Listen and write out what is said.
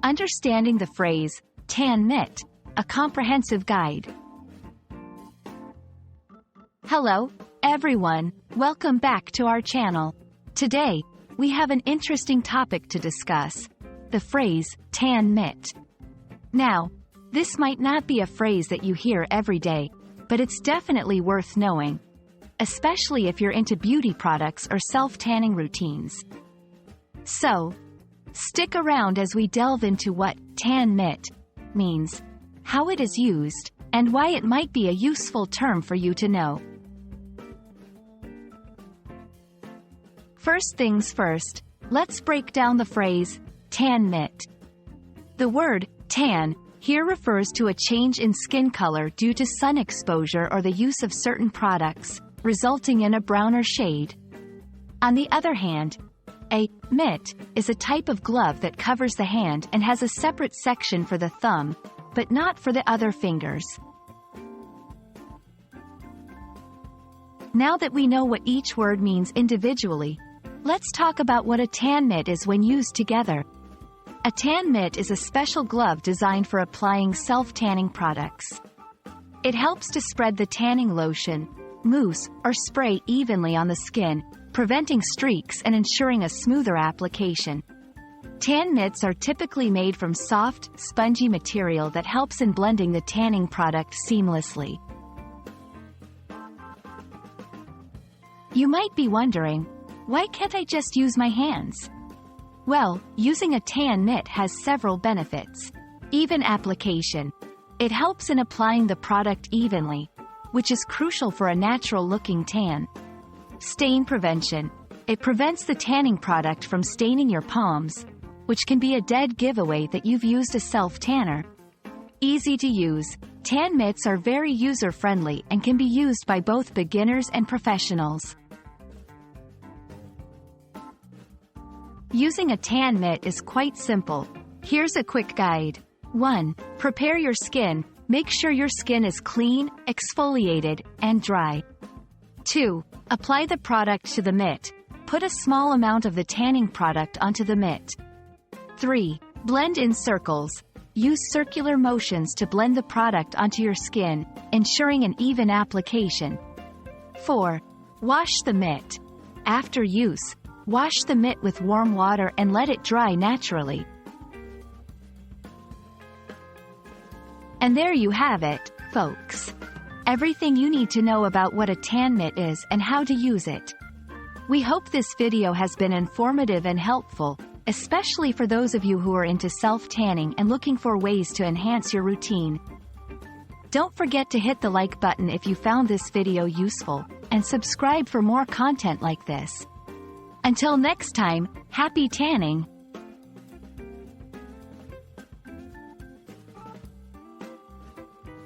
Understanding the phrase, Tan Mitt, a comprehensive guide. Hello, everyone, welcome back to our channel. Today, we have an interesting topic to discuss, the phrase, Tan Mitt. Now, this might not be a phrase that you hear every day, but it's definitely worth knowing, especially if you're into beauty products or self-tanning routines. So, stick around as we delve into what Tan Mitt means, how it is used, and why it might be a useful term for you to know. First things first, let's break down the phrase, Tan Mitt. The word, tan, here refers to a change in skin color due to sun exposure or the use of certain products, resulting in a browner shade. On the other hand, a mitt is a type of glove that covers the hand and has a separate section for the thumb, but not for the other fingers. Now that we know what each word means individually, let's talk about what a tan mitt is when used together. A tan mitt is a special glove designed for applying self-tanning products. It helps to spread the tanning lotion, mousse, or spray evenly on the skin, preventing streaks and ensuring a smoother application. Tan mitts are typically made from soft, spongy material that helps in blending the tanning product seamlessly. You might be wondering, why can't I just use my hands? Well, using a tan mitt has several benefits. Even application. It helps in applying the product evenly, which is crucial for a natural-looking tan. Stain prevention. It prevents the tanning product from staining your palms, which can be a dead giveaway that you've used a self-tanner. Easy to use. Tan mitts are very user-friendly and can be used by both beginners and professionals. Using a tan mitt is quite simple. Here's a quick guide. 1. Prepare your skin. Make sure your skin is clean, exfoliated, and dry. 2. Apply the product to the mitt. Put a small amount of the tanning product onto the mitt. 3. Blend in circles. Use circular motions to blend the product onto your skin, ensuring an even application. 4. Wash the mitt. After use, wash the mitt with warm water and let it dry naturally. And there you have it, folks. Everything you need to know about what a tan mitt is and how to use it. We hope this video has been informative and helpful, especially for those of you who are into self-tanning and looking for ways to enhance your routine. Don't forget to hit the like button if you found this video useful, and subscribe for more content like this. Until next time, happy tanning!